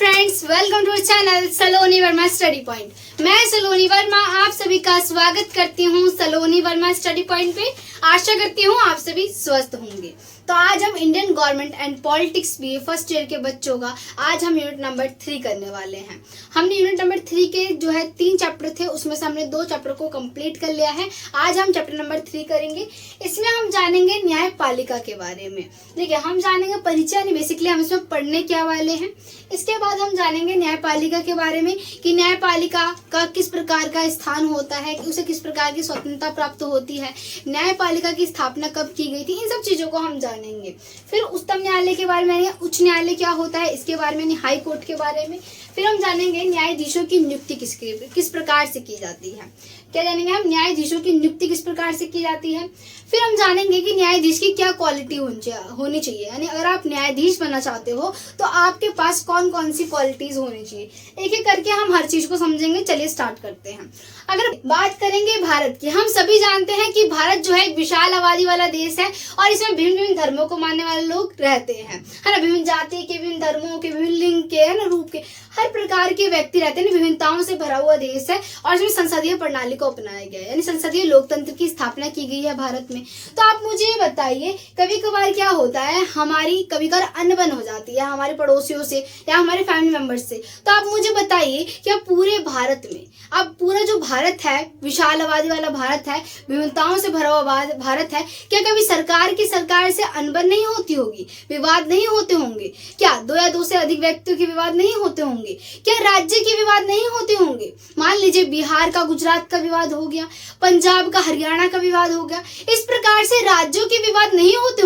Friends, welcome to channel Saloni Verma study point. मैं सलोनी वर्मा आप सभी का स्वागत करती हूँ सलोनी वर्मा स्टडी पॉइंट पे। आशा करती हूँ आप सभी स्वस्थ होंगे। तो आज हम Indian government and politics BA first year के बच्चों का आज हम यूनिट नंबर 3 करने वाले हैं। हमने यूनिट नंबर 3 के जो है 3 चैप्टर थे, उसमें से हमने 2 चैप्टर को कंप्लीट कर लिया है। आज हम चैप्टर नंबर 3 करेंगे। इसमें हम जानेंगे न्यायपालिका के बारे में। देखिए, हम जानेंगे परिचय, यानी बेसिकली हम इसमें पढ़ने क्या वाले हैं। इसके बाद हम जानेंगे न्यायपालिका के बारे में कि न्यायपालिका का किस प्रकार का स्थान होता है, कि उसे किस प्रकार की स्वतंत्रता प्राप्त होती है, न्यायपालिका की स्थापना कब की गई थी, इन सब चीजों को हम जानेंगे। फिर उच्चतम न्यायालय के बारे में, उच्च न्यायालय क्या होता है इसके बारे में, हाई कोर्ट के बारे में। फिर हम जानेंगे न्यायाधीशों की नियुक्ति किस प्रकार से की जाती है। क्या जानेंगे हम? न्यायाधीशों की नियुक्ति किस प्रकार से की जाती है। फिर हम जानेंगे कि न्यायाधीश की क्या क्वालिटी होनी चाहिए, यानी अगर आप न्यायाधीश बनना चाहते हो तो आपके पास कौन कौन सी क्वालिटीज होनी चाहिए। एक एक करके हम हर चीज को समझेंगे। चलिए स्टार्ट करते हैं। अगर बात करेंगे भारत की, हम सभी जानते हैं कि भारत जो है एक विशाल आबादी वाला देश है और इसमें विभिन्न विभिन्न धर्मों को मानने वाले लोग रहते हैं, है ना। विभिन्न जाति के, विभिन्न धर्मों के, विभिन्न लिंग के, है ना, रूप के, हर प्रकार के व्यक्ति रहते हैं। विभिन्नताओं से भरा हुआ देश है और इसमें संसदीय प्रणाली को अपनाया गया है, यानी संसदीय लोकतंत्र की स्थापना की गई है भारत में। तो आप मुझे ये बताइए, कभी कभार क्या होता है, हमारी कभी कभार अनबन हो जाती है हमारे पड़ोसियों से या हमारे फैमिली मेंबर्स से। तो आप मुझे बताइए क्या पूरे भारत में, अब पूरा जो भारत है, विशाल आबादी वाला भारत है, विभिन्नताओं से भरा हुआ भारत है, क्या कभी सरकार से अनबन नहीं होती होगी, विवाद नहीं होते होंगे? क्या 2 या 2 से अधिक व्यक्तियों के विवाद नहीं होते होंगे? क्या राज्य के विवाद नहीं होते होंगे? मान लीजिए बिहार का गुजरात का विवाद हो गया, पंजाब का हरियाणा का विवाद हो गया। इस प्रकार से राज्यों के विवाद नहीं होते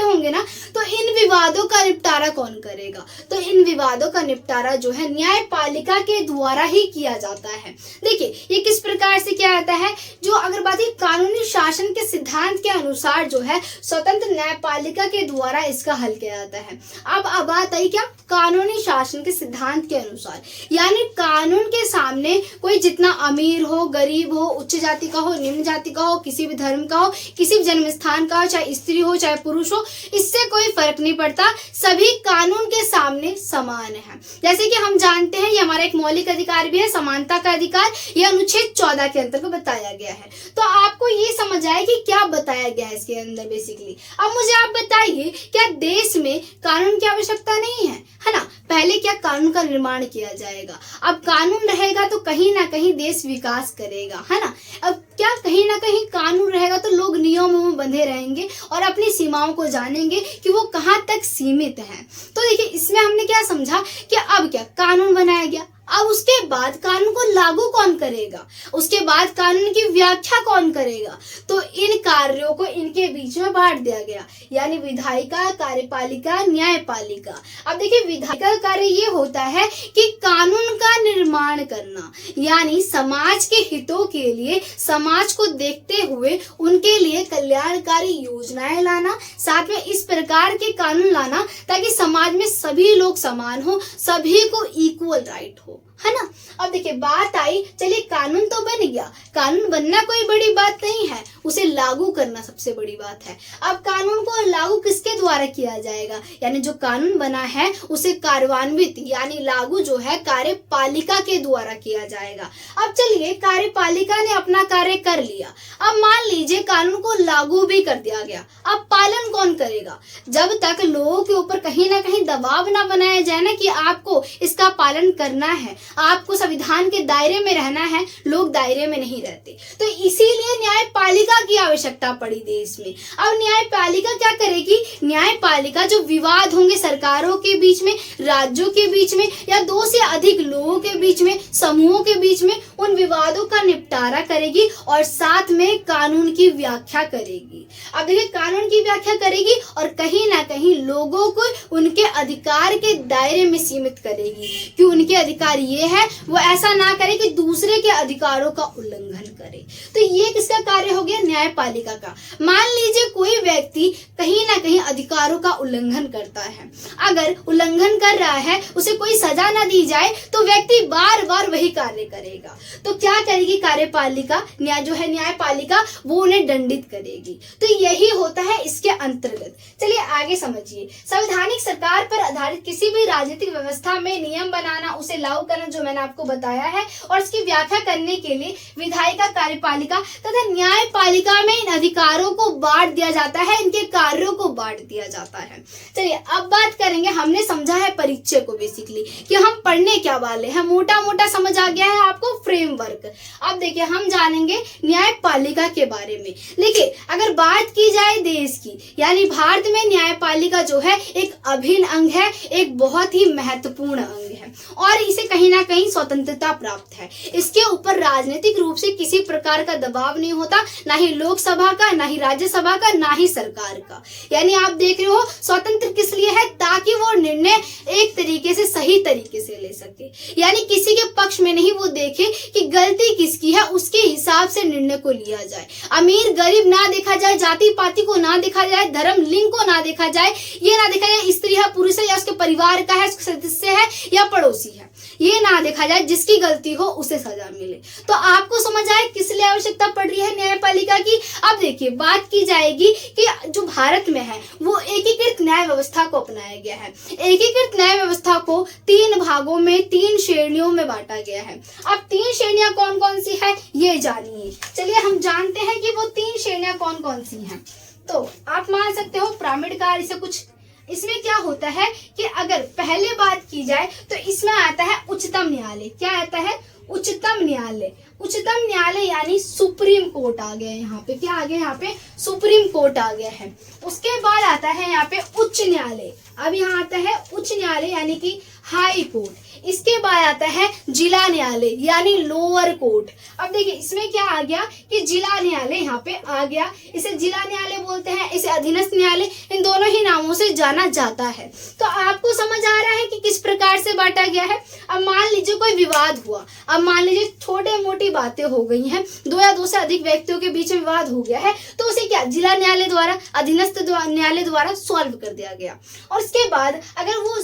होंगे ना। तो इन विवादों का निपटारा कौन करेगा? तो इन विवादों का निपटारा जो है न्यायपालिका के द्वारा ही किया जाता है। देखिए, ये किस प्रकार से किया जाता है, जो अगर बात है कानूनी शासन के सिद्धांत के अनुसार जो है स्वतंत्र न्यायपालिका के द्वारा इसका हल किया जाता है। अब बात आई क्या? कानूनी शासन के सिद्धांत के अनुसार, यानी कानून के सामने कोई जितना अमीर हो, गरीब हो, उच्च जाति का हो, निम्न जाति का हो, किसी भी धर्म का हो, किसी भी जन्म स्थान का हो, चाहे स्त्री हो चाहे पुरुष हो, इससे कोई फर्क नहीं पड़ता। सभी कानून के सामने समान है। जैसे कि हम जानते हैं, ये हमारा एक मौलिक अधिकार भी है, समानता का अधिकार। ये अनुच्छेद 14 के अंतर्गत बताया गया है। तो आपको ये समझ आए कि क्या बताया गया है इसके अंदर बेसिकली। अब मुझे आप बताइए, क्या देश में कानून की आवश्यकता नहीं है ना? पहले क्या कानून का निर्माण किया जाएगा। अब कानून रहेगा तो कहीं ना कहीं देश विकास करेगा, है ना। अब क्या कहीं ना कहीं कानून रहेगा तो लोग नियमों में बंधे रहेंगे और अपनी सीमाओं को जानेंगे कि वो कहाँ तक सीमित है। तो देखिए, इसमें हमने क्या समझा कि अब क्या कानून बनाया गया, अब उसके बाद कानून को लागू कौन करेगा, उसके बाद कानून की व्याख्या कौन करेगा। तो इन कार्यों को इनके बीच में बांट दिया गया, यानी विधायिका, कार्यपालिका, न्यायपालिका। अब देखिए, विधायिका का कार्य ये होता है कि कानून का निर्माण करना, यानी समाज के हितों के लिए, समाज को देखते हुए उनके लिए कल्याणकारी योजनाएं लाना, साथ में इस प्रकार के कानून लाना ताकि समाज में सभी लोग समान हो, सभी को इक्वल राइट हो, है ना। अब देखिए, बात आई, चलिए कानून तो बन गया, कानून बनना कोई बड़ी बात नहीं है, उसे लागू करना सबसे बड़ी बात है। अब कानून को लागू किसके द्वारा किया जाएगा, यानी जो कानून बना है उसे कार्यान्वित यानी लागू जो है कार्यपालिका के द्वारा किया जाएगा। अब चलिए, कार्यपालिका ने अपना कार्य कर लिया। अब मान लीजिए कानून को लागू भी कर दिया गया, अब पालन कौन करेगा? जब तक लोगों के ऊपर कहीं ना कहीं दबाव ना बनाया जाए ना कि आपको इसका पालन करना है, आपको संविधान के दायरे में रहना है, लोग दायरे में नहीं रहते। तो इसीलिए न्यायपालिका की आवश्यकता पड़ी देश में। अब न्यायपालिका क्या करेगी? न्यायपालिका जो विवाद होंगे सरकारों के बीच में, राज्यों के बीच में, या 2 से अधिक लोगों के बीच में, समूहों के बीच में, उन विवादों का निपटारा करेगी और साथ में कानून की व्याख्या करेगी। अब देखिए, कानून की व्याख्या करेगी और कहीं ना कहीं लोगों को उनके अधिकार के दायरे में सीमित करेगी कि उनके अधिकार ये है, वो ऐसा ना करे कि दूसरे के अधिकारों का उल्लंघन करे। तो ये किसका कार्य हो गया? न्यायपालिका न्यायपालिका का। मान लीजिए कोई व्यक्ति कहीं ना कहीं अधिकारों का उल्लंघन करता है, अगर उल्लंघन कर रहा है उसे कोई सजा ना दी जाए तो व्यक्ति बार बार वही कार्य करेगा, तो क्या करेगी कार्यपालिका न्यायपालिका, वो उन्हें दंडित करेगी। तो यही होता है इसके अंतर्गत। चलिए आगे समझिए। संवैधानिक सरकार पर आधारित किसी भी राजनीतिक व्यवस्था में नियम बनाना, उसे लागू करना, जो मैंने आपको बताया है, और इसकी व्याख्या करने के लिए विधायिका, कार्यपालिका तथा न्यायपालिका में इन अधिकारों को बांट दिया जाता है, इनके कार्यों को बांट दिया जाता है। चलिए अब बात करेंगे, हमने समझा है परिचय को बेसिकली कि हम पढ़ने क्या वाले हैं, मोटा मोटा समझ आ गया है आपको फ्रेमवर्क। अब देखिए हम जानेंगे न्यायपालिका के बारे में। देखिए अगर बात की जाए देश की, यानी भारत में न्यायपालिका जो है एक अभिन्न अंग है, एक बहुत ही महत्वपूर्ण अंग है और इसे कहीं ना कहीं स्वतंत्रता प्राप्त है। इसके ऊपर राजनीतिक रूप से किसी प्रकार का दबाव नहीं होता, ना ही लोकसभा का, ना ही राज्यसभा का, ना ही सरकार का। यानी आप देख रहे हो स्वतंत्र किस लिए है, ताकि वो निर्णय एक तरीके से सही तरीके से ले सके, यानी किसी के पक्ष में नहीं, वो देखे कि गलती किसकी है, उसके हिसाब से निर्णय को लिया जाए। अमीर गरीब ना देखा जाए, जाति पाति को ना देखा जाए, धर्म लिंग को ना देखा जाए, ये ना देखा जाए स्त्री है पुरुष है या उसके परिवार का है, सदस्य है या पड़ोसी है, ये ना देखा जाए, जिसकी गलती हो उसे सजा मिले। तो आपको समझ आए किस लिए आवश्यकता पड़ रही है न्यायपालिका की। अब देखिए बात की जाएगी कि जो भारत में है वो एकीकृत न्याय व्यवस्था को अपनाया गया है। एकीकृत न्याय व्यवस्था को 3 भागों में 3 श्रेणियों में बांटा गया है। अब 3 श्रेणियां कौन कौन सी है ये जानिए। चलिए हम जानते हैं कि वो 3 श्रेणियां कौन कौन सी हैं। तो आप मान सकते हो प्रामाणिकार, इसे कुछ इसमें क्या होता है कि अगर पहले बात की जाए तो इसमें आता है उच्चतम न्यायालय। क्या आता है? उच्चतम न्यायालय। उच्चतम न्यायालय यानी सुप्रीम कोर्ट आ गया यहाँ पे। क्या आ गया यहाँ पे? सुप्रीम कोर्ट आ गया है। उसके बाद आता है यहाँ पे उच्च न्यायालय। अब यहाँ आता है उच्च न्यायालय यानी कि हाई कोर्ट। इसके बाद आता है जिला न्यायालय यानी लोअर कोर्ट। अब देखिए इसमें क्या आ गया कि जिला न्यायालय यहाँ पे आ गया। इसे जिला न्यायालय बोलते हैं, इसे अधीनस्थ न्यायालय, इन दोनों ही नामों से जाना जाता है। तो आपको समझ आ रहा है कि किस प्रकार से बांटा गया है। अब मान लीजिए कोई विवाद हुआ, अब मान लीजिए छोटे मोटी बातें हो गई हैं, 2 या 2 से अधिक व्यक्तियों के बीच में विवाद हो गया है, तो उसे क्या जिला न्यायालय द्वारा, अधीनस्थ न्यायालय द्वारा सॉल्व कर दिया गया। और उसके बाद अगर वो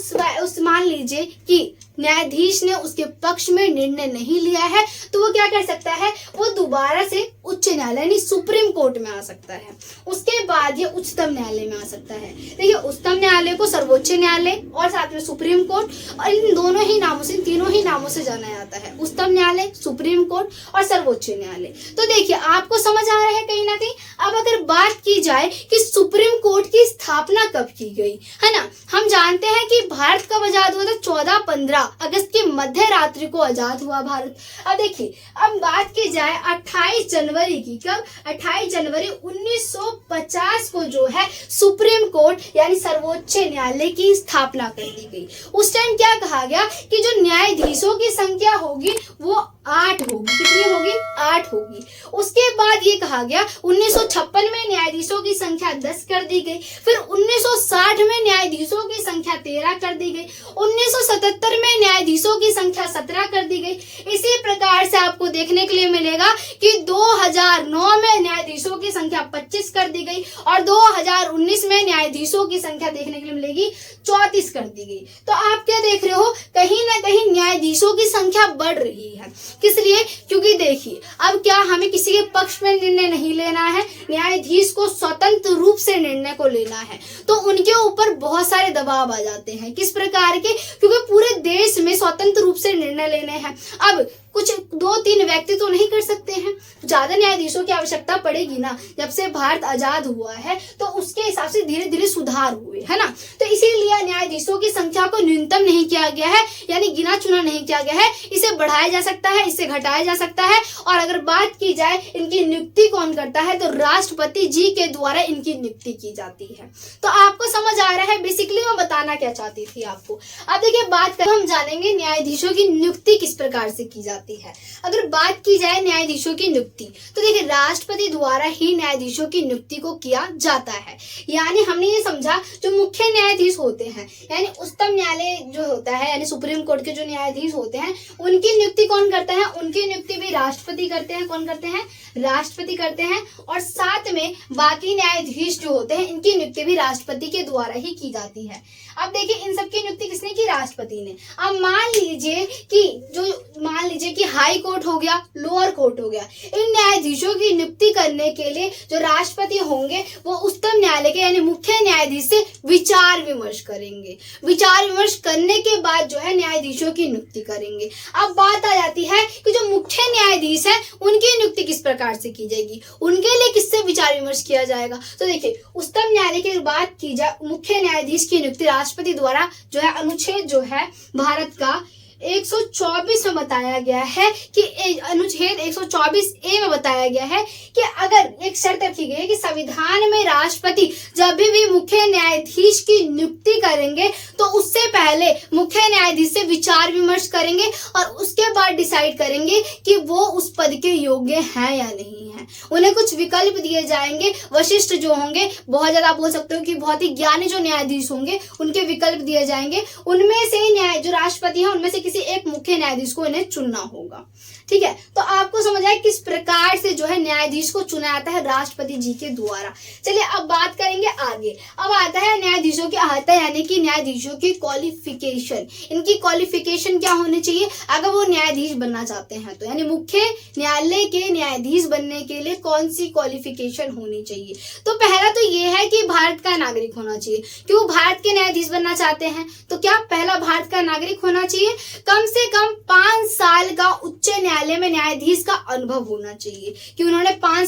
उस मान लीजिए कि न्यायाधीश ने उसके पक्ष में निर्णय नहीं लिया है, तो वो क्या कर सकता है, वो दोबारा से उच्च न्यायालय यानी सुप्रीम कोर्ट में आ सकता है। उसके बाद ये उच्चतम न्यायालय में आ सकता है। देखिए उच्चतम न्यायालय को सर्वोच्च न्यायालय और साथ में सुप्रीम कोर्ट, और इन दोनों ही नामों से, तीनों ही नामों से जाना जाता है, उच्चतम न्यायालय, सुप्रीम कोर्ट और सर्वोच्च न्यायालय। तो देखिए आपको समझ आ रहा है कहीं ना कहीं। अब अगर बात की जाए कि सुप्रीम कोर्ट की स्थापना कब की गई, है ना, हम जानते हैं कि भारत कब आजाद हुआ था, 14-15 अगस्त की मध्य रात्रि को आजाद हुआ भारत। अब देखिए अब बात की जाए 28 जनवरी की, कब? 28 जनवरी 1950 को जो है सुप्रीम कोर्ट यानी सर्वोच्च न्यायालय की स्थापना कर दी गई। उस टाइम क्या कहा गया कि जो न्यायाधीशों की संख्या होगी वो 8 होगी। कितनी होगी? 8 होगी। उसके बाद ये कहा गया 1956 में न्यायाधीशों की संख्या 10 कर दी गई, फिर 1960 में न्यायाधीशों की संख्या 13 कर दी गई, 1977 में न्यायाधीशों की संख्या 17 कर दी गई। इसी प्रकार से आपको देखने के लिए मिलेगा कि 2009 में न्यायाधीशों की संख्या 25 कर दी गई और 2019 में न्यायाधीशों की संख्या देखने के लिए मिलेगी 34 कर दी गई। तो आप क्या देख रहे हो, कहीं ना कहीं न्यायाधीशों की संख्या बढ़ रही है। किस लिए? क्योंकि देखिए अब क्या हमें किसी के पक्ष में निर्णय नहीं लेना है, न्यायाधीश को स्वतंत्र रूप से निर्णय को लेना है, तो उनके ऊपर बहुत सारे दबाव आ जाते हैं। किस प्रकार के? क्योंकि पूरे देश में स्वतंत्र रूप से निर्णय लेने हैं। अब कुछ 2-3 व्यक्ति तो नहीं कर सकते हैं, ज्यादा न्यायाधीशों की आवश्यकता पड़ेगी ना। जब से भारत आजाद हुआ है तो उसके हिसाब से धीरे धीरे सुधार हुए, है ना। तो इसीलिए न्यायाधीशों की संख्या को न्यूनतम नहीं किया गया है, यानी गिना चुना नहीं किया गया है। इसे बढ़ाया जा सकता है, इसे घटाया जा सकता है। और अगर बात की जाए इनकी नियुक्ति कौन करता है, तो राष्ट्रपति जी के द्वारा इनकी नियुक्ति की जाती है। तो आपको समझ आ रहा है बेसिकली मैं बताना क्या चाहती थी आपको। अब देखिए बात करें, हम जानेंगे न्यायाधीशों की नियुक्ति किस प्रकार से की जाती है। जाती है। अगर बात की जाए न्यायाधीशों की नियुक्ति, तो देखिए राष्ट्रपति द्वारा ही न्यायाधीशों की नियुक्ति को किया जाता है। यानी हमने ये समझा जो मुख्य न्यायाधीश होते हैं, यानी उच्चतम न्यायालय जो होता है, यानी सुप्रीम कोर्ट के जो न्यायाधीश होते हैं, उनकी नियुक्ति कौन करता है? उनकी नियुक्ति भी राष्ट्रपति करते हैं। कौन करते हैं? राष्ट्रपति करते हैं। और साथ में बाकी न्यायाधीश जो होते हैं, इनकी नियुक्ति भी राष्ट्रपति के द्वारा ही की जाती है। अब देखिए इन सब की नियुक्ति किसने की? राष्ट्रपति ने। अब मान लीजिए कि हाई कोर्ट हो गया, लोअर कोर्ट हो गया, इन न्यायाधीशों की नियुक्ति करने के लिए जो राष्ट्रपति होंगे वो उच्चतम न्यायालय के यानी मुख्य न्यायाधीश से विचार विमर्श करेंगे। विचार विमर्श करने के बाद जो है न्यायाधीशों की नियुक्ति करेंगे। अब बात आ जाती है कि जो मुख्य न्यायाधीश है उनकी नियुक्ति किस प्रकार से की जाएगी, उनके लिए किससे विचार विमर्श किया जाएगा। तो देखिए उच्चतम न्यायालय की बात की जाए, मुख्य न्यायाधीश की नियुक्ति राष्ट्रपति द्वारा जो है अनुच्छेद जो है भारत का 124 में बताया गया है कि अनुच्छेद 124A में बताया गया है कि अगर एक शर्त रखी गई है कि संविधान में राष्ट्रपति जब भी मुख्य न्यायाधीश की नियुक्ति करेंगे तो उससे पहले मुख्य न्यायाधीश से विचार विमर्श करेंगे और उसके बाद डिसाइड करेंगे कि वो उस पद के योग्य हैं या नहीं है। उन्हें कुछ विकल्प दिए जाएंगे, वरिष्ठ जो होंगे, बहुत ज्यादा आप बोल सकते हो कि बहुत ही ज्ञानी जो न्यायाधीश होंगे उनके विकल्प दिए जाएंगे। उनमें से जो राष्ट्रपति है उनमें से किसी एक मुख्य न्यायाधीश को इन्हें चुनना होगा। ठीक है, तो आपको समझ आए किस प्रकार से जो है न्यायाधीश को चुना जाता है राष्ट्रपति जी के द्वारा। चलिए अब बात करेंगे आगे। अब आता है न्यायाधीशों की अहर्ता यानी कि न्यायाधीशों की क्वालिफिकेशन। इनकी क्वालिफिकेशन क्या होनी चाहिए अगर वो न्यायाधीश बनना चाहते हैं तो, यानी मुख्य न्यायालय के न्यायाधीश बनने के लिए कौन सी क्वालिफिकेशन होनी चाहिए। तो पहला तो ये है कि भारत का नागरिक होना चाहिए। कि वो भारत के न्यायाधीश बनना चाहते हैं तो क्या पहला भारत का नागरिक होना चाहिए। कम से कम 5 साल का उच्च न्यायालय में न्यायाधीश का अनुभव होना चाहिए कि उन्होंने 5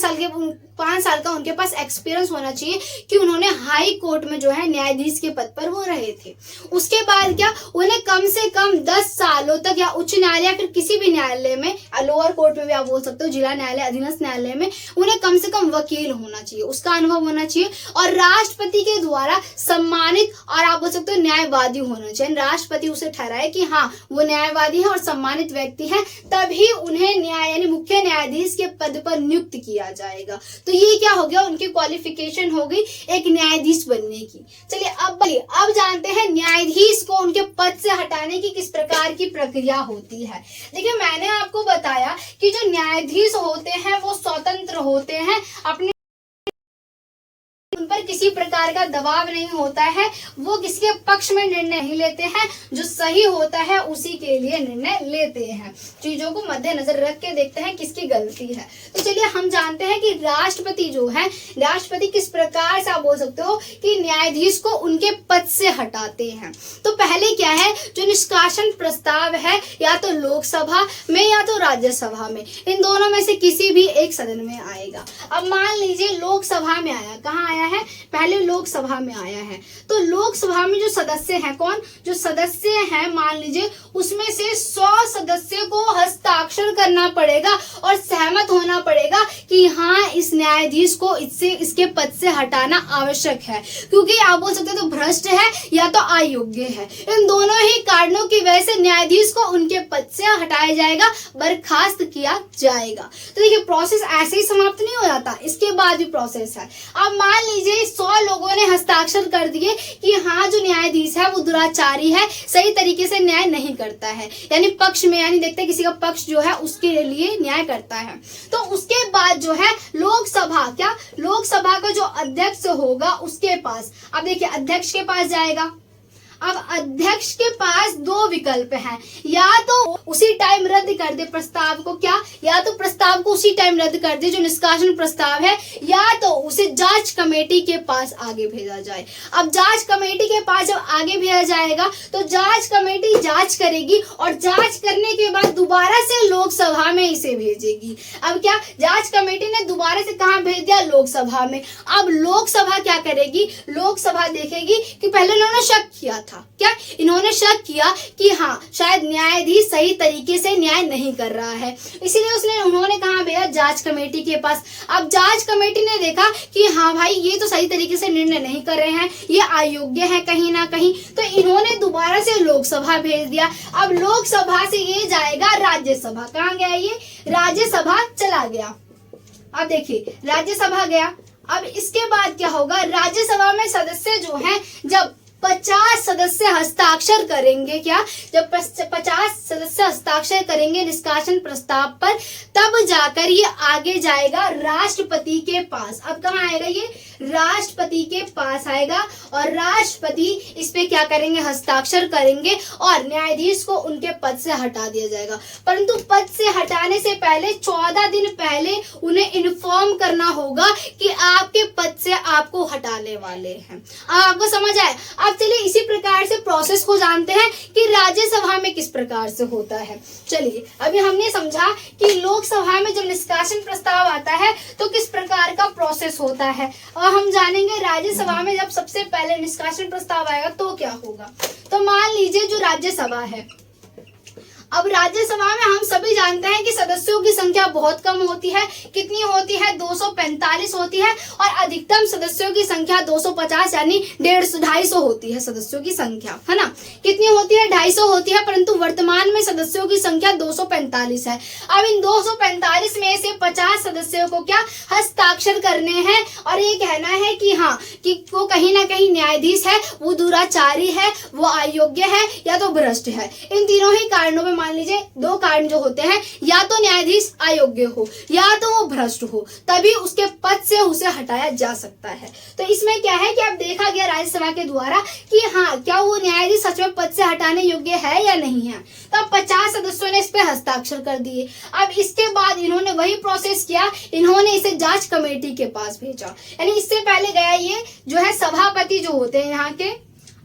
साल का उनके पास एक्सपीरियंस होना चाहिए कि उन्होंने हाई कोर्ट में जो है न्यायाधीश के पद पर वो रहे थे। उसके बाद क्या उन्हें कम से कम 10 सालों तक या उच्च न्यायालय या फिर किसी भी न्यायालय में, लोअर कोर्ट में भी आप बोल सकते हो, जिला न्यायालय, अधीनस्थ न्यायालय में उन्हें कम से कम वकील होना चाहिए, उसका अनुभव होना चाहिए और राष्ट्रपति के द्वारा सम्मानित और आप बोल सकते हो न्यायवादी होना चाहिए। राष्ट्रपति उसे ठहराए कि हाँ वो न्यायवादी है और सम्मानित व्यक्ति है, तभी उन्हें न्याय यानी मुख्य न्यायाधीश के पद पर नियुक्त किया जाएगा। तो ये क्या हो गया, उनकी क्वालिफिकेशन हो गई एक न्यायाधीश बनने की। चलिए अब जानते हैं न्यायाधीश को उनके पद से हटाने की किस प्रकार की प्रक्रिया होती है। देखिए मैंने आपको बताया कि जो न्यायाधीश होते हैं वो स्वतंत्र होते हैं, अपने उन पर किसी प्रकार का दबाव नहीं होता है, वो किसी के पक्ष में निर्णय नहीं लेते हैं, जो सही होता है उसी के लिए निर्णय लेते हैं। चीजों को मद्देनजर रख के देखते हैं किसकी गलती है। तो चलिए हम जानते हैं कि राष्ट्रपति जो है, राष्ट्रपति किस प्रकार से आप बोल सकते हो कि न्यायाधीश को उनके पद से हटाते हैं। तो पहले क्या है, जो निष्कासन प्रस्ताव है या तो लोकसभा में या तो राज्यसभा में, इन दोनों में से किसी भी एक सदन में आएगा। अब मान लीजिए लोकसभा में आया, कहाँ आया है, पहले लोकसभा में आया है। तो लोकसभा में जो सदस्य हैं, कौन जो सदस्य हैं, मान लीजिए उसमें से 100 सदस्य को हस्ताक्षर करना पड़ेगा और सहमत होना पड़ेगा कि हाँ इस न्यायाधीश को इसके पद से हटाना आवश्यक है, क्योंकि आप बोल सकते हो तो भ्रष्ट है या तो अयोग्य है। इन दोनों ही कारणों की वजह से न्यायाधीश को उनके पद से हटाया जाएगा, बर्खास्त किया जाएगा। तो देखिए प्रोसेस ऐसे ही समाप्त नहीं हो जाता, इसके बाद भी प्रोसेस है। अब मान लीजिए 100 लोगों ने हस्ताक्षर कर दिए कि हाँ जो न्यायाधीश है वो दुराचारी है, सही तरीके से न्याय नहीं करता है, यानी पक्ष में, यानी देखते हैं किसी का पक्ष जो है उसके लिए न्याय करता है। तो उसके बाद जो है लोकसभा का जो अध्यक्ष होगा उसके पास, अब देखिए अध्यक्ष के पास जाएगा। अब अध्यक्ष के पास 2 विकल्प हैं, या तो उसी टाइम रद्द कर दे प्रस्ताव को, क्या, या तो प्रस्ताव को उसी टाइम रद्द कर दे जो निष्कासन प्रस्ताव है, या तो उसे जांच कमेटी के पास आगे भेजा जाए। अब जांच कमेटी के पास जब आगे भेजा जाएगा तो जांच कमेटी जांच करेगी और जांच करने के बाद दोबारा से लोकसभा में इसे भेजेगी। अब क्या, जांच कमेटी ने दोबारा से कहां भेज दिया, लोकसभा में। अब लोकसभा क्या करेगी, लोकसभा देखेगी कि पहले उन्होंने शक किया था, क्या इन्होंने शक किया कि हाँ शायद न्यायाधीश सही तरीके से न्याय नहीं कर रहा है, इसीलिए उन्होंने कहा भेजा, जांच कमेटी के पास। अब जांच कमेटी ने देखा कि हाँ भाई ये तो सही तरीके से निर्णय नहीं कर रहे हैं, ये अयोग्य है कहीं ना कहीं, तो इन्होंने दोबारा से लोकसभा भेज दिया। अब लोकसभा से ये जाएगा राज्यसभा। कहाँ गया ये? राज्यसभा चला गया। अब देखिए राज्यसभा गया। अब इसके बाद क्या होगा? राज्यसभा में सदस्य जो हैं, जब 50 सदस्य हस्ताक्षर करेंगे, क्या जब 50 सदस्य हस्ताक्षर करेंगे निष्कासन प्रस्ताव पर, तब जाकर ये आगे जाएगा राष्ट्रपति के पास। अब कहाँ आएगा ये? राष्ट्रपति के पास आएगा और राष्ट्रपति इस पे क्या करेंगे? हस्ताक्षर करेंगे और न्यायाधीश को उनके पद से हटा दिया जाएगा। परंतु पद से हटाने से पहले 14 दिन पहले उन्हें इन्फॉर्म करना होगा कि आपके पद से आपको हटाने वाले हैं। आपको समझ आए? अब चलिए इसी प्रकार से प्रोसेस को जानते हैं कि राज्यसभा में किस प्रकार से होता है। चलिए अभी हमने समझा कि लोकसभा में जब निष्कासन प्रस्ताव आता है तो किस प्रकार का प्रोसेस होता है, और हम जानेंगे राज्यसभा में जब सबसे पहले निष्कासन प्रस्ताव आएगा तो क्या होगा। तो मान लीजिए जो राज्यसभा है, अब राज्यसभा में हम सभी जानते हैं कि सदस्यों की संख्या बहुत कम होती है। कितनी होती है? 245 होती है, और अधिकतम सदस्यों की संख्या 250 यानी 250 होती है सदस्यों की संख्या, है ना। कितनी होती है? 250 होती है, परंतु वर्तमान में सदस्यों की संख्या 245 है। अब इन 245 में से 50 सदस्यों को क्या हस्ताक्षर करने हैं, और ये कहना है कि हाँ कि वो कहीं ना कहीं न्यायाधीश है, वो दुराचारी है, वो अयोग्य है, या तो भ्रष्ट है। इन तीनों ही कारणों में मान लीजिए दो कारण जो होते हैं, या तो न्यायाधीश अयोग्य हो या तो वो भ्रष्ट हो, तभी उसके पद से उसे हटाया जा सकता है। तो इसमें क्या है कि अब देखा गया राज्यसभा के द्वारा कि हाँ क्या वो न्यायाधीश सच में पद से हटाने योग्य है या नहीं है। तो 50 सदस्यों ने इस पे हस्ताक्षर कर दिए। अब इसके बाद इन्होंने वही प्रोसेस किया, इन्होंने इसे जांच कमेटी के पास भेजा। यानी इससे पहले गया ये जो है सभापति जो होते हैं यहाँ के।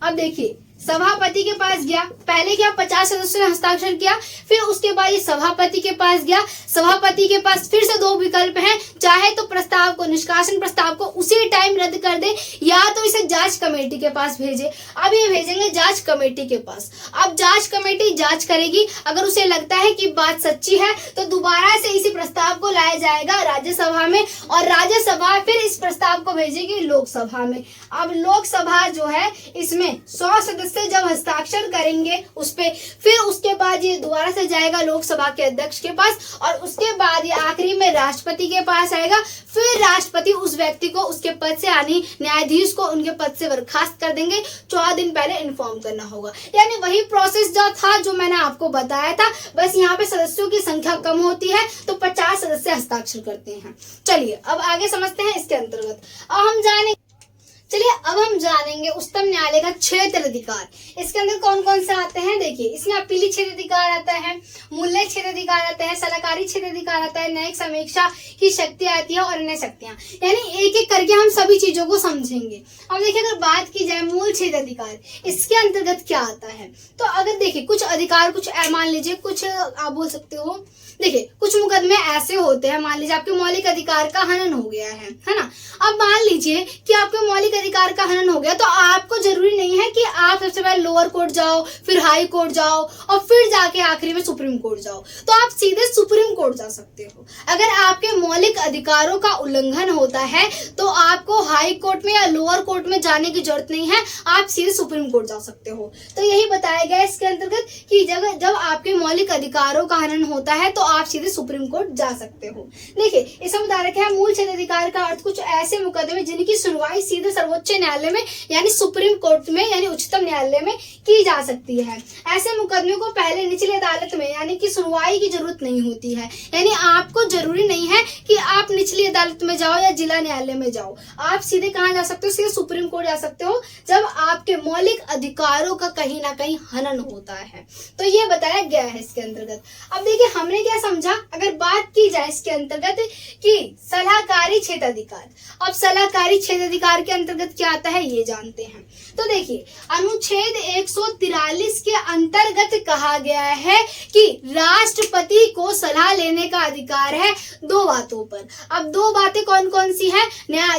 अब देखिए सभापति के पास गया, पहले क्या 50 सदस्यों ने हस्ताक्षर किया, फिर उसके बाद ये सभापति के पास गया। सभापति के पास फिर से दो विकल्प हैं, चाहे तो प्रस्ताव को, निष्कासन प्रस्ताव को उसी टाइम रद्द कर दे, या तो इसे जांच कमेटी के पास भेजे। अब ये भेजेंगे जांच कमेटी के पास। अब जांच कमेटी जांच करेगी, अगर उसे लगता है कि बात सच्ची है तो दोबारा से इसी प्रस्ताव को लाया जाएगा राज्यसभा में, और राज्यसभा फिर इस प्रस्ताव को भेजेगी लोकसभा में। अब लोकसभा जो है इसमें 100 सदस्य जब हस्ताक्षर करेंगे उस पे, फिर उसके बाद ये दोबारा से जाएगा लोकसभा के अध्यक्ष के पास, और उसके बाद ये आखिरी में राष्ट्रपति के पास आएगा। फिर राष्ट्रपति उस व्यक्ति को उसके पद से, यानी न्यायाधीश को उनके पद से बर्खास्त कर देंगे। 14 दिन पहले इन्फॉर्म करना होगा। यानी वही प्रोसेस जो था जो मैंने आपको बताया था, बस यहाँ पे सदस्यों की संख्या कम होती है तो 50 सदस्य हस्ताक्षर करते हैं। चलिए अब आगे समझते हैं इसके अंतर्गत। अब हम जानेंगे उच्चतम न्यायालय का क्षेत्र अधिकार। इसके अंदर कौन कौन से आते हैं? देखिए इसमें अपीली क्षेत्र अधिकार आता है, मूल्य क्षेत्र अधिकार आता है, सलाहकारी क्षेत्र अधिकार आता है, न्यायिक समीक्षा की शक्ति आती है और अन्य शक्तियां। यानी एक एक करके हम सभी चीजों को समझेंगे। अब देखिए अगर बात की जाए मूल क्षेत्र अधिकार, इसके अंतर्गत क्या आता है, तो अगर देखिए कुछ अधिकार, कुछ मान लीजिए कुछ आप बोल सकते हो, देखिए कुछ मुकदमे ऐसे होते हैं, मान लीजिए आपके मौलिक अधिकार का हनन हो गया है ना। अब मान लीजिए कि आपके मौलिक अधिकार का हनन हो गया, तो आपको जरूरी नहीं है कि आप सबसे पहले लोअर कोर्ट जाओ, फिर हाई कोर्ट जाओ और फिर जाके आखिरी में सुप्रीम कोर्ट जाओ। तो आप सीधे सुप्रीम कोर्ट जा सकते हो। अगर आपके मौलिक अधिकारों का उल्लंघन होता है तो आपको हाई कोर्ट में या लोअर कोर्ट में जाने की जरूरत नहीं है, आप सीधे सुप्रीम कोर्ट जा सकते हो। तो यही बताया गया इसके अंतर्गत कि जब आपके मौलिक अधिकारों का हनन होता है तो आप सीधे सुप्रीम कोर्ट जा सकते हो। देखिए इसमें बता रखा है मूल क्षेत्र अधिकार का अर्थ कुछ ऐसे मुकदमे जिनकी सुनवाई सीधे सर्वोच्च न्यायालय में यानी सुप्रीम कोर्ट में यानी उच्चतम न्यायालय में की जा सकती है। ऐसे मुकदमे को पहले निचली अदालत में यानी कि सुनवाई की जरूरत नहीं होती है। यानी आपको जरूरी नहीं है कि आप निचली अदालत में जाओ या जिला न्यायालय में जाओ, आप सीधे कहाँ जा सकते हो? सीधे सुप्रीम कोर्ट जा सकते हो जब आपके मौलिक अधिकारों का कहीं ना कहीं हनन होता है। तो ये बताया गया है इसके अंतर्गत। अब देखिए हमने क्या समझा, अगर बात की जाए इसके अंतर्गत कि सलाहकारी क्षेत्र अधिकार। अब सलाहकारी क्षेत्र अधिकार के अंतर्गत क्या आता है ये जानते हैं। तो देखिए अनुच्छेद 143 के अंतर्गत कहा गया है कि राष्ट्रपति को सलाह लेने का अधिकार है दो बातों पर। अब दो बातें कौन कौन सी है?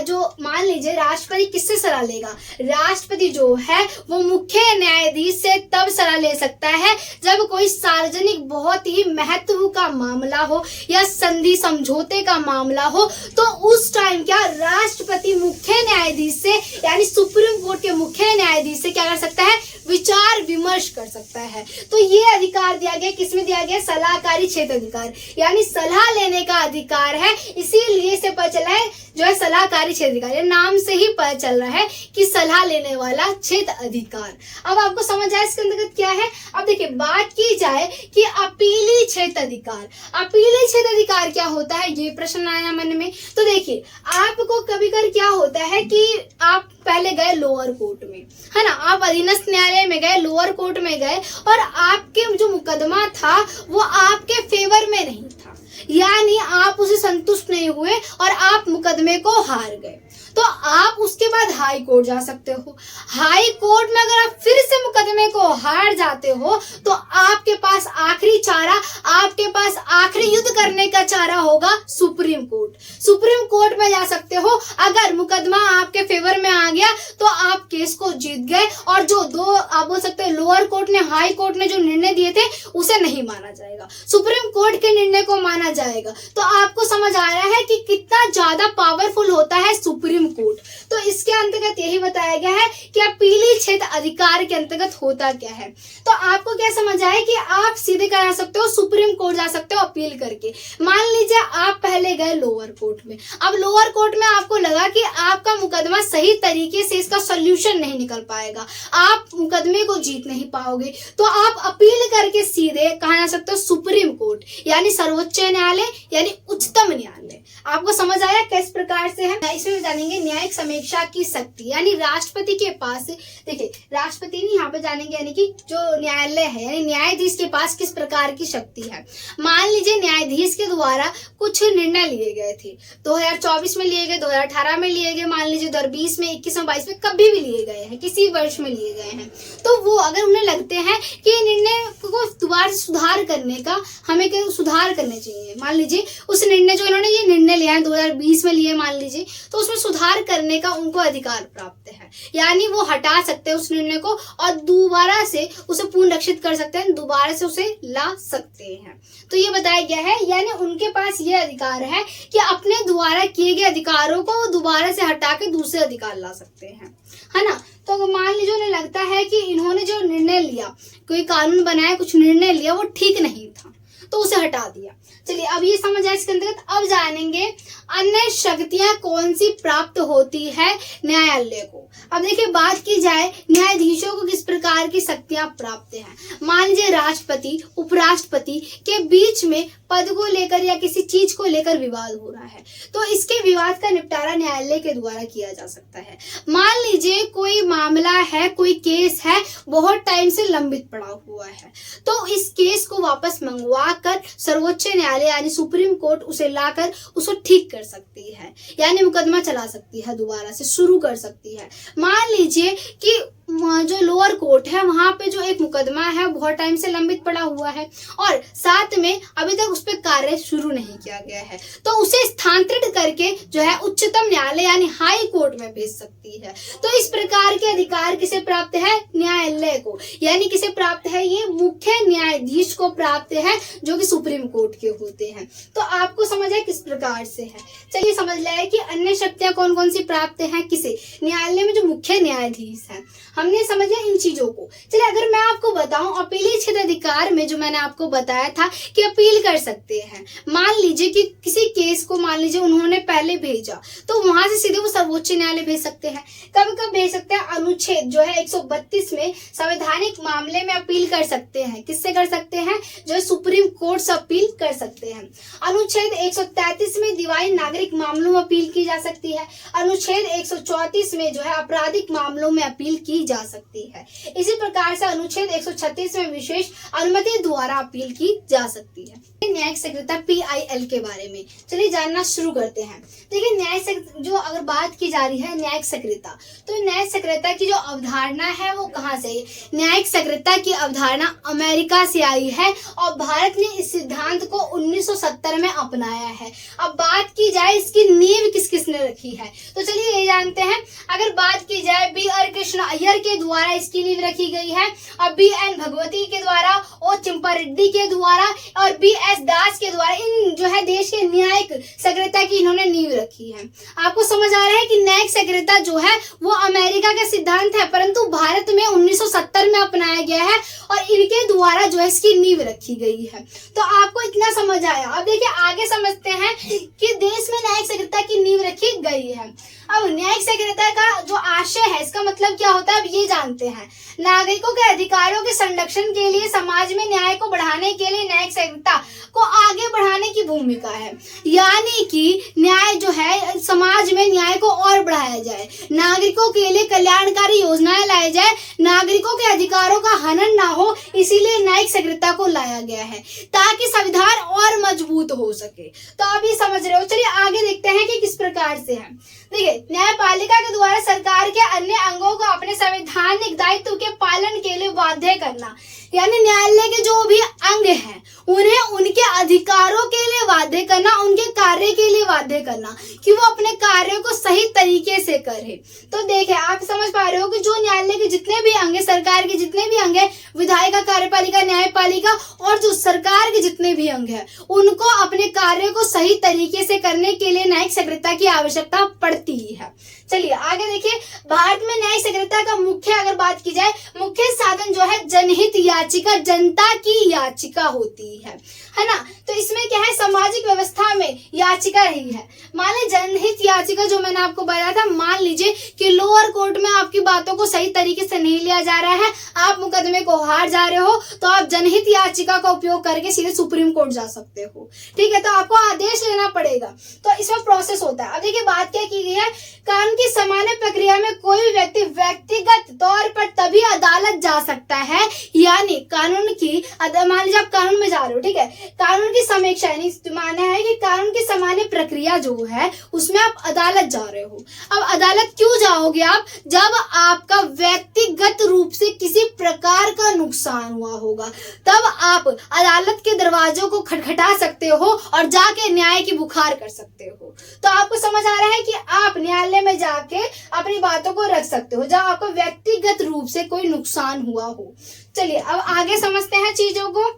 जो मान लीजिए राष्ट्रपति किससे सलाह लेगा? राष्ट्रपति जो है वो मुख्य न्यायाधीश से तब सलाह ले सकता है जब कोई सार्वजनिक बहुत ही महत्व का मामला हो या संधि समझौते का मामला हो, तो उस टाइम क्या राष्ट्रपति राष्ट्रपति मुख्य न्यायाधीश से यानी सुप्रीम कोर्ट के मुख्य न्यायाधीश से क्या कर सकता है, विचार विमर्श कर सकता है। तो ये अधिकार दिया गया, किसमें दिया गया, सलाहकारी क्षेत्र अधिकार, यानी सलाह लेने का अधिकार है। इसीलिए से पता चला है जो है सलाहकारी क्षेत्र अधिकार, नाम से ही पता चल रहा है कि सलाह लेने वाला क्षेत्र अधिकार। अब आपको समझ आया इसके अंतर्गत क्या है। अब देखिए बात की जाए कि अपीली क्षेत्र अधिकार, अपीली क्षेत्र अधिकार क्या होता है, ये प्रश्न आया मन में। तो देखिए आपको कभी कभी क्या होता है कि आप पहले गए लोअर कोर्ट में, है ना, आप अधीनस्थ न्यायालय में गए, लोअर कोर्ट में गए और आपके जो मुकदमा था वो आपके फेवर में नहीं था, यानी आप उसे संतुष्ट नहीं हुए और आप मुकदमे को हार गए। तो आप उसके बाद हाई कोर्ट जा सकते हो। हाई कोर्ट में अगर आप फिर से मुकदमे को हार जाते हो तो आपके पास आखिरी चारा, आपके पास आखिरी युद्ध करने का चारा होगा सुप्रीम कोर्ट। सुप्रीम कोर्ट में जा सकते हो। अगर मुकदमा आपके फेवर में आ गया तो आप केस को जीत गए और जो दो आप बोल सकते हो लोअर कोर्ट ने, हाई कोर्ट ने जो निर्णय दिए थे उसे नहीं माना जाएगा, सुप्रीम कोर्ट के निर्णय को माना जाएगा। तो आपको समझ आ रहा है कि कितना ज्यादा पावरफुल होता है सुप्रीम कोर्ट। तो इसके अंतर्गत यही बताया गया है कि अपीली क्षेत्र अधिकार के अंतर्गत होता क्या है। तो आपको क्या समझ आया कि आप सीधे करा सकते हो, सुप्रीम कोर्ट जा सकते हो अपील करके। मान लीजिए आप पहले गए लोअर कोर्ट में, अब लोअर कोर्ट में आपको लगा कि आपका मुकदमा सही तरीके से इसका सोल्यूशन नहीं निकल पाएगा, आप मुकदमे को जीत नहीं पाओगे, तो आप अपील करके सीधे कहा जा सकते हो सुप्रीम कोर्ट, यानी सर्वोच्च न्यायालय, यानी उच्चतम न्यायालय। आपको समझ आया किस प्रकार से है। इसमें जानेंगे न्यायिक समीक्षा की शक्ति, यानी राष्ट्रपति के पास, देखिए राष्ट्रपति नहीं, यहाँ पे जानेंगे यानी कि जो न्यायालय है यानी न्यायाधीश के पास किस प्रकार की शक्ति है। मान लीजिए न्यायाधीश के द्वारा कुछ निर्णय लिए गए थे, 2024 में लिए गए, 2018 में लिए गए, मान लीजिए 2020 में, 21 में, 22 में, कभी भी लिए गए हैं, किसी वर्ष में लिए गए हैं। तो वो अगर उन्हें लगते हैं कि निर्णय को दोबारा सुधार करने का, हमें सुधार करने चाहिए, मान लीजिए उस निर्णय जो इन्होंने ये निर्णय लिया है 2020 में लिए मान लीजिए, तो उसमें सुधार करने का उनको अधिकार प्राप्त है, यानी वो हटा सकते हैं उस निर्णय को और दोबारा से उसे पुनरीक्षित कर सकते हैं, दोबारा से उसे ला सकते हैं। तो ये बताया गया है, यानी उनके पास ये अधिकार है कि अपने द्वारा किए गए अधिकारों को दोबारा से हटा के दूसरे अधिकार ला सकते हैं, है ना। तो मान लीजिए उन्हें लगता है कि इन्होंने जो निर्णय लिया, कोई कानून बनाया, कुछ निर्णय लिया, वो ठीक नहीं था, तो उसे हटा दिया। चलिए अब ये समझ आए इसके अंतर्गत। अब जानेंगे अन्य शक्तियां कौन सी प्राप्त होती है न्यायालय को। अब देखिए बात की जाए न्यायाधीशों को किस प्रकार की शक्तियां प्राप्त हैं। मान लीजिए राष्ट्रपति, उपराष्ट्रपति के बीच में पद को लेकर या किसी चीज को लेकर विवाद हो रहा है, तो इसके विवाद का निपटारा न्यायालय के द्वारा किया जा सकता है। मान लीजिए कोई मामला है, कोई केस है, बहुत टाइम से लंबित पड़ा हुआ है, तो इस केस को वापस मंगवा कर सर्वोच्च न्यायालय यानी सुप्रीम कोर्ट उसे लाकर उसको ठीक कर सकती है, यानी मुकदमा चला सकती है, दोबारा से शुरू कर सकती है। मान लीजिए कि जो लोअर कोर्ट है वहां पे जो एक मुकदमा है बहुत टाइम से लंबित पड़ा हुआ है और साथ में अभी तक उस पर कार्य शुरू नहीं किया गया है, तो उसे स्थानांतरित करके जो है उच्चतम न्यायालय यानी हाई कोर्ट में भेज सकती है। तो इस प्रकार के अधिकार किसे प्राप्त है, न्यायालय को, यानी किसे प्राप्त है, ये मुख्य न्यायाधीश को प्राप्त है जो कि सुप्रीम कोर्ट के होते हैं। तो आपको समझ है किस प्रकार से है। चलिए समझ लिया कि अन्य शक्तियां कौन कौन सी प्राप्त हैं किसे, न्यायालय में जो मुख्य न्यायाधीश है। हमने समझा इन चीजों को। चलिए अगर मैं आपको बताऊं अपीली क्षेत्र अधिकार में जो मैंने आपको बताया था कि अपील कर सकते हैं, मान लीजिए कि किसी केस को मान लीजिए उन्होंने पहले भेजा तो वहां से सीधे वो सर्वोच्च न्यायालय भेज सकते हैं। कब कब भेज सकते हैं, अनुच्छेद जो है 132 में संवैधानिक मामले में अपील कर सकते हैं। किससे कर सकते हैं, जो है सुप्रीम कोर्ट से अपील कर सकते हैं। अनुच्छेद 133 में दिवानी नागरिक मामलों में अपील की जा सकती है। अनुच्छेद 134 में जो है आपराधिक मामलों में अपील की जा सकती है। इसी प्रकार से अनुच्छेद 136 में विशेष अनुमति द्वारा अपील की जा सकती है। न्यायिक सक्रियता PIL के बारे में चलिए जानना शुरू करते हैं। देखिए न्यायिक जो अगर बात की जा रही है न्यायिक सक्रियता, तो न्यायिक सक्रियता की जो अवधारणा है वो कहाँ से है? न्यायिक सक्रियता की अवधारणा अमेरिका से आई है और भारत ने इस सिद्धांत को 1970 में अपनाया है। अब बात की जाए इसकी नींव किस किसने रखी है, तो चलिए ये जानते हैं। अगर बात की जाए B.R. कृष्ण अय्यर के द्वारा इसकी नींव रखी गई है, और B.N. भगवती के द्वारा, O. चिंपारेड्डी के द्वारा और B.S. दास के द्वारा, इन जो है देश के न्यायिक सक्रियता की इन्होंने नींव रखी है। आपको समझ आ रहा है कि न्यायिक सक्रियता जो है वो अमेरिका का सिद्धांत है, परंतु भारत में 1970 में अपनाया गया है और इनके द्वारा जो है इसकी नींव रखी गई है। तो आपको इतना समझ आया। अब देखिए आगे समझते हैं कि देश में न्यायिक सक्रियता की नींव रखी गई है। अब न्यायिक सक्रियता का जो आशय है, इसका मतलब क्या होता है, अब ये जानते हैं। नागरिकों के अधिकारों के संरक्षण के लिए, समाज में न्याय को बढ़ाने के लिए न्यायिक सक्रियता को आगे बढ़ाने की भूमिका है। यानी कि न्याय जो है, समाज में न्याय को और बढ़ाया जाए, नागरिकों के लिए कल्याणकारी योजनाएं लाई जाए, नागरिकों के अधिकारों का हनन ना हो, इसीलिए न्यायिक सक्रियता को लाया गया है ताकि संविधान और मजबूत हो सके। तो आप ये समझ रहे हो। चलिए आगे देखते हैं कि किस प्रकार से है। देखिए, न्यायपालिका के द्वारा सरकार के अन्य अंगों को अपने संवैधानिक दायित्व के पालन के लिए बाध्य करना, यानी न्यायालय के जो भी अंग हैं उन्हें उनके अधिकारों के लिए बाध्य करना, उनके कार्य के लिए बाध्य करना कि वो अपने कार्य को सही तरीके से करे। तो देखिए आप समझ पा रहे हो कि जो न्यायालय के जितने भी अंग है, सरकार के जितने भी अंग है, विधायिका, कार्यपालिका, न्यायपालिका और जो सरकार के जितने भी अंग है, उनको अपने कार्य को सही तरीके से करने के लिए न्यायिक सक्रियता की आवश्यकता पड़ती है। चलिए आगे देखिए, भारत में न्यायिक सक्रियता का मुख्य अगर बात की जाए, मुख्य साधन जो है जनहित याचिका, जनता की याचिका होती है ना। तो इसमें क्या है, सामाजिक व्यवस्था में याचिका रही है। मान लीजिए जनहित याचिका जो मैंने आपको बताया था, मान लीजिए कि लोअर कोर्ट में आपकी बातों को सही तरीके से नहीं लिया जा रहा है, आप मुकदमे को हार जा रहे हो, तो आप जनहित याचिका का उपयोग करके सीधे सुप्रीम कोर्ट जा सकते हो। ठीक है, तो आपको आदेश लेना पड़ेगा, तो इसमें प्रोसेस होता है। अब देखिए बात क्या की गई है, कानून की सामान्य प्रक्रिया में कोई भी व्यक्ति व्यक्तिगत तौर पर तभी अदालत जा सकता है, यानी कानून की, मान लीजिए आप कानून में जा रहे हो, ठीक है, कानून की समीक्षा, यानी माना है कि कानून की सामान्य प्रक्रिया जो है उसमें आप अदालत जा रहे हो। अब अदालत क्यों जाओगे आप, जब आपका व्यक्तिगत रूप से किसी प्रकार का नुकसान हुआ होगा, तब आप अदालत के दरवाजों को खटखटा सकते हो और जाके न्याय की बुखार कर सकते हो। तो आपको समझ आ रहा है कि आप न्यायालय में जाके अपनी बातों को रख सकते हो जब आपको व्यक्तिगत रूप से कोई नुकसान हुआ हो। चलिए अब आगे समझते हैं चीजों को।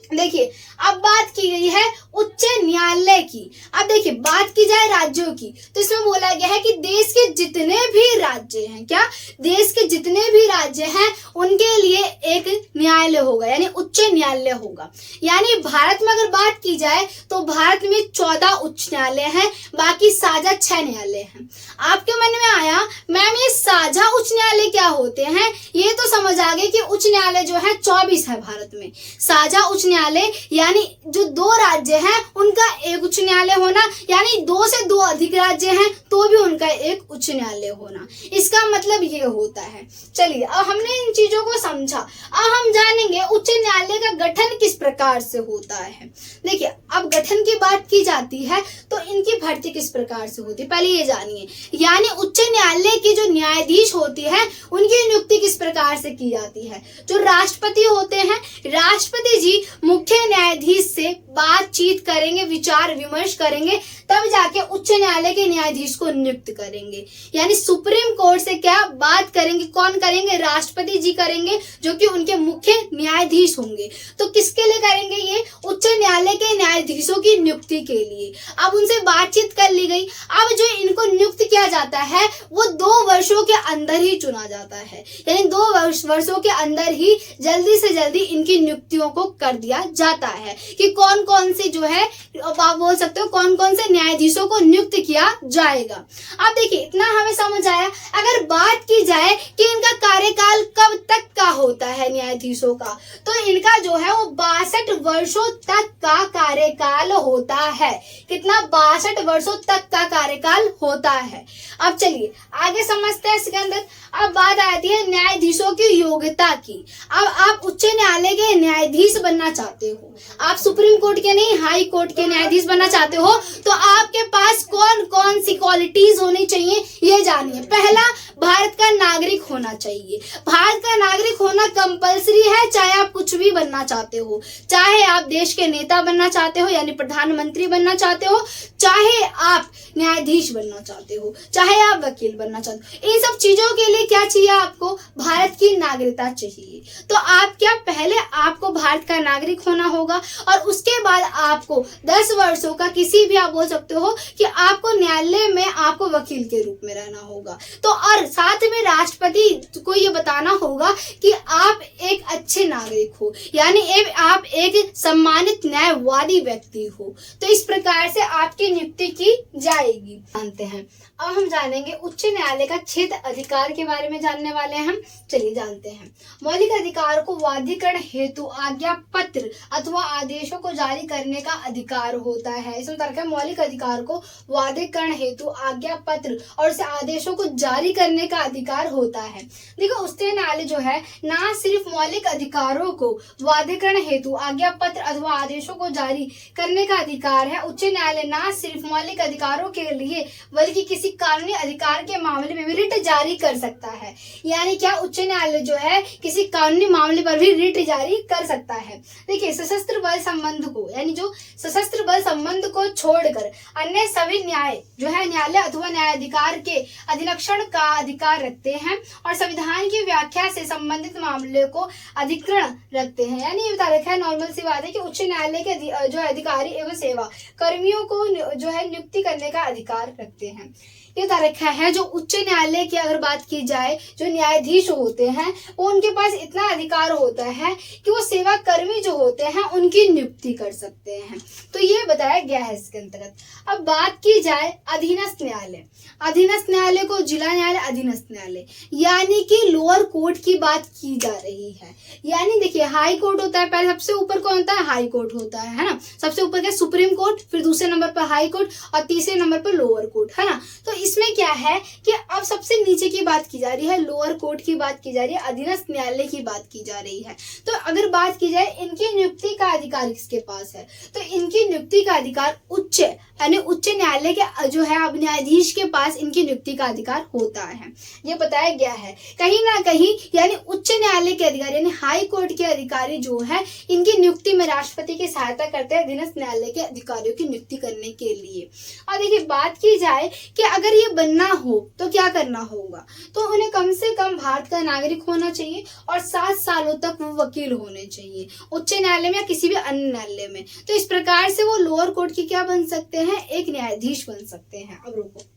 देखिए अब बात की गई है उच्च न्यायालय की। अब देखिए बात की जाए राज्यों की, तो इसमें बोला गया है कि देश के जितने भी राज्य हैं, क्या देश के जितने भी राज्य हैं उनके लिए एक न्यायालय होगा, यानी उच्च न्यायालय होगा। यानी भारत में अगर बात की जाए तो भारत में 14 उच्च न्यायालय हैं, बाकी साझा 6 न्यायालय हैं। आपके मन में आया मैम ये साझा उच्च न्यायालय क्या होते हैं, ये तो समझ आ गए कि उच्च न्यायालय जो है 24 है भारत में। साझा उच्च न्यायालय यानी जो 2 राज्य हैं उनका एक उच्च न्यायालय होना, यानी 2 से 2 अधिक राज्य हैं तो भी उनका एक उच्च न्यायालय होना, इसका मतलब ये होता है। चलिए अब हमने इन चीजों को समझा, अब हम जानेंगे उच्च न्यायालय का गठन किस प्रकार से होता है। देखिए अब गठन की बात की जाती है तो इनकी भर्ती किस प्रकार से होती है, पहले ये जानिए। यानी उच्च न्यायालय की जो न्यायाधीश होती है उनकी नियुक्ति किस प्रकार से की जाती है। जो राष्ट्रपति होते हैं, राष्ट्रपति जी मुख्य न्यायाधीश से बातचीत करेंगे, विचार विमर्श करेंगे, तब जाके उच्च न्यायालय के न्यायाधीश को नियुक्त करेंगे। यानी सुप्रीम कोर्ट से क्या बात करेंगे, कौन करेंगे, राष्ट्रपति जी करेंगे जो कि उनके मुख्य न्यायाधीश होंगे। तो किसके लिए करेंगे, ये उच्च न्यायालय के न्यायाधीशों की नियुक्ति के लिए। अब उनसे बातचीत कर ली गई, अब जो इनको नियुक्त किया जाता है वो 2 वर्षों के अंदर ही चुना जाता है, यानी 2 वर्षों के अंदर ही जल्दी से जल्दी इनकी नियुक्तियों को कर दिया जाता है कि कौन कौन से जो है आप बोल सकते हो कौन कौन से न्यायाधीशों को नियुक्त किया जाएगा। अब देखिए इतना हमें समझ आया। अगर बात की जाए कि इनका कार्यकाल कब तक का होता है न्यायाधीशों का, तो इनका जो है वो 62 वर्षों तक का कार्यकाल होता है। कितना, 62 वर्षों तक का कार्यकाल होता है। अब चलिए आगे समझते हैं इसके अंदर। अब बात आती है न्यायाधीशों की योग्यता की। अब आप उच्च न्यायालय के न्यायाधीश बनना चाहते हो, आप सुप्रीम कोर्ट के नहीं हाई कोर्ट के न्यायाधीश बनना चाहते हो, तो आपके पास कौन कौन सी क्वालिटीज होनी चाहिए ये जानिए। पहला, भारत का नागरिक होना चाहिए। भारत का नागरिक होना कंपलसरी है, चाहे आप कुछ भी बनना चाहते हो, चाहे आप देश के नेता बनना चाहते हो यानी प्रधानमंत्री बनना चाहते हो, चाहे आप न्यायाधीश बनना चाहते हो, चाहे आप वकील बनना चाहते हो। इन सब चीजों के लिए क्या चाहिए आपको? भारत की नागरिकता चाहिए। तो आप क्या पहले आपको भारत का नागरिक होना होगा और उसके बाद आपको 10 वर्षों का किसी भी आप बोल सकते हो कि आपको न्यायालय में आपको वकील के रूप में रहना होगा। तो और साथ में राष्ट्रपति को ये बताना होगा कि आप एक अच्छे नागरिक हो, यानी आप एक सम्मानित न्यायवादी व्यक्ति हो। तो इस प्रकार से आपकी नियुक्ति की जाएगी। जानते हैं, अब हम जानेंगे उच्च न्यायालय का क्षेत्र अधिकार के बारे में जानने वाले हैं हम। चलिए जानते हैं। मौलिक अधिकार को वादीकरण हेतु आज्ञा पत्र अथवा आदेशों को जारी करने का अधिकार होता है। इसमें तर्क है मौलिक अधिकार को वादीकरण हेतु आज्ञा पत्र और उसे आदेशों को जारी करने का अधिकार होता है। देखो, उच्च न्यायालय जो है ना सिर्फ मौलिक अधिकारों को वादीकरण हेतु आज्ञा पत्र अथवा आदेशों को जारी करने का अधिकार है। उच्च न्यायालय ना सिर्फ मौलिक अधिकारों के लिए बल्कि किसी कानूनी अधिकार के मामले में भी रिट जारी कर सकता है। यानी क्या? उच्च न्यायालय जो है किसी कानूनी मामले पर भी रिट जारी कर सकता है। देखिए, सशस्त्र बल संबंध को यानी जो सशस्त्र बल संबंध को छोड़कर अन्य सभी न्याय जो है न्यायालय अथवा न्यायाधिकार के अधिलक्षण का अधिकार रखते हैं और संविधान की व्याख्या से संबंधित मामले को अधिकरण रखते हैं। यानी ये बता रखा है, नॉर्मल सी बात है कि उच्च न्यायालय के जो अधिकारी एवं सेवा कर्मियों को जो है नियुक्ति करने का अधिकार रखते हैं। ये बता रखा है जो उच्च न्यायालय की अगर बात की जाए, जो न्यायाधीश होते हैं वो उनके पास इतना अधिकार होता है कि वो सेवा कर्मी जो होते हैं उनकी नियुक्ति कर सकते हैं। तो ये बताया गया है इसके अंतर्गत। अब बात की जाए अधीनस्थ न्यायालय। अधीनस्थ न्यायालय को जिला न्यायालय, अधीनस्थ न्यायालय यानी कि लोअर कोर्ट की बात की जा रही है। यानी देखिए, हाई कोर्ट होता है, पहले सबसे ऊपर कौन होता है? हाई कोर्ट होता है ना। सबसे ऊपर क्या? सुप्रीम कोर्ट, फिर दूसरे नंबर पर हाई कोर्ट और तीसरे नंबर पर लोअर कोर्ट, है ना। तो इसमें क्या है कि अब सबसे नीचे की बात की जा रही है, लोअर कोर्ट की बात की जा रही है, अधीनस्थ न्यायालय की बात की जा रही है। तो अगर बात की जाए इनकी नियुक्ति का अधिकार किसके पास है, तो इनकी नियुक्ति का अधिकार उच्च यानी उच्च न्यायालय के जो है अब न्यायाधीश के पास इनकी नियुक्ति का अधिकार होता है। ये बताया गया है कहीं ना कहीं, यानी उच्च न्यायालय के अधिकारी यानी हाई कोर्ट के अधिकारी जो है इनकी नियुक्ति में राष्ट्रपति की सहायता करते हैं अधीनस्थ न्यायालय के अधिकारियों की नियुक्ति करने के लिए। और देखिए, बात की जाए कि अगर ये बनना हो तो क्या करना होगा, तो उन्हें कम से कम भारत का नागरिक होना चाहिए और 7 सालों तक वो वकील होने चाहिए उच्च न्यायालय में या किसी भी अन्य न्यायालय में। तो इस प्रकार से वो लोअर कोर्ट की क्या बन सकते हैं? एक न्यायाधीश बन सकते हैं। अब रुको,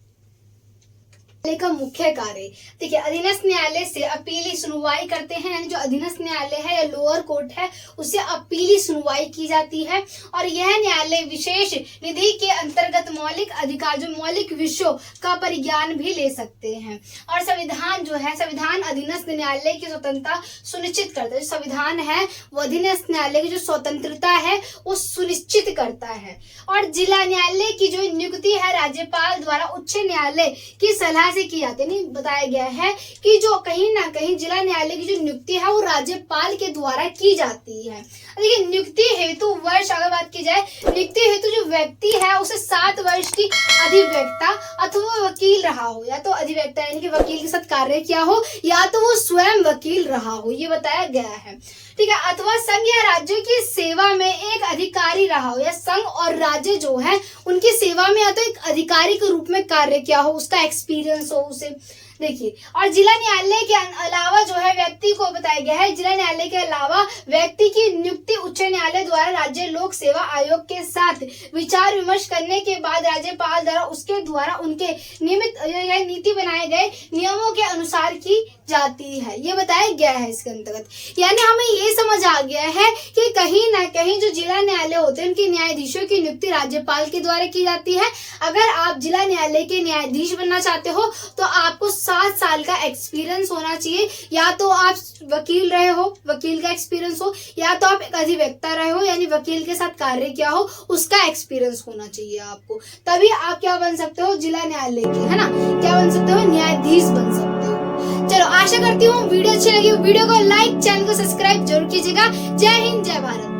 का मुख्य कार्य देखिए, अधीनस्थ न्यायालय से अपीली सुनवाई करते हैं। यानी जो अधीनस्थ न्यायालय है या लोअर कोर्ट है उससे अपीली सुनवाई की जाती है और यह न्यायालय विशेष निधि के अंतर्गत मौलिक अधिकार जो मौलिक विषयों का परिज्ञान भी ले सकते हैं। और संविधान जो है, संविधान अधीनस्थ न्यायालय की स्वतंत्रता सुनिश्चित करता है। जो संविधान है वो अधीनस्थ न्यायालय की जो स्वतंत्रता है वो सुनिश्चित करता है। और जिला न्यायालय की जो नियुक्ति है राज्यपाल द्वारा उच्च न्यायालय की सलाह से की जाती है। नहीं, बताया गया है कि जो कहीं ना कहीं जिला न्यायालय की जो नियुक्ति है वो राज्यपाल के द्वारा की जाती है। देखिए, नियुक्ति हेतु वर्ष अगर बात की जाए, नियुक्ति हेतु जो व्यक्ति है उसे 7 वर्ष की अधिवक्ता अथवा वकील रहा हो, या तो अधिवक्ता यानी कि वकील के साथ कार्य किया हो, या तो वो स्वयं वकील रहा हो, ये बताया गया है। ठीक है, अथवा संघ या राज्य की सेवा में एक अधिकारी रहा हो, या संघ और राज्य जो है उनकी सेवा में या तो एक अधिकारी के रूप में कार्य किया हो, उसका एक्सपीरियंस हो उसे। देखिए, और जिला न्यायालय के अलावा जो है व्यक्ति को बताया गया है, जिला न्यायालय के अलावा व्यक्ति की नियुक्ति उच्च न्यायालय द्वारा राज्य लोक सेवा आयोग के साथ विचार विमर्श करने के बाद राज्यपाल द्वारा उसके द्वारा उनके नियमित नीति बनाए गए नियमों के अनुसार की जाती है। ये बताया गया है इसके अंतर्गत। यानी हमें ये समझ आ गया है कि कहीं ना कहीं जो जिला न्यायालय होते हैं उनके न्यायाधीशों की नियुक्ति राज्यपाल के द्वारा की जाती है। अगर आप जिला न्यायालय के न्यायाधीश बनना चाहते हो तो आपको 7 साल का एक्सपीरियंस होना चाहिए। या तो आप वकील रहे हो, वकील का एक्सपीरियंस हो, या तो आप एक अधिवक्ता रहे हो यानी वकील के साथ कार्य किया हो, उसका एक्सपीरियंस होना चाहिए आपको। तभी आप क्या बन सकते हो? जिला न्यायालय के, है ना, क्या बन सकते हो? न्यायाधीश बन सकते हो। चलो, आशा करती हूँ वीडियो अच्छी लगी। वीडियो को लाइक, चैनल को सब्सक्राइब जरूर कीजिएगा। जय हिंद, जय भारत।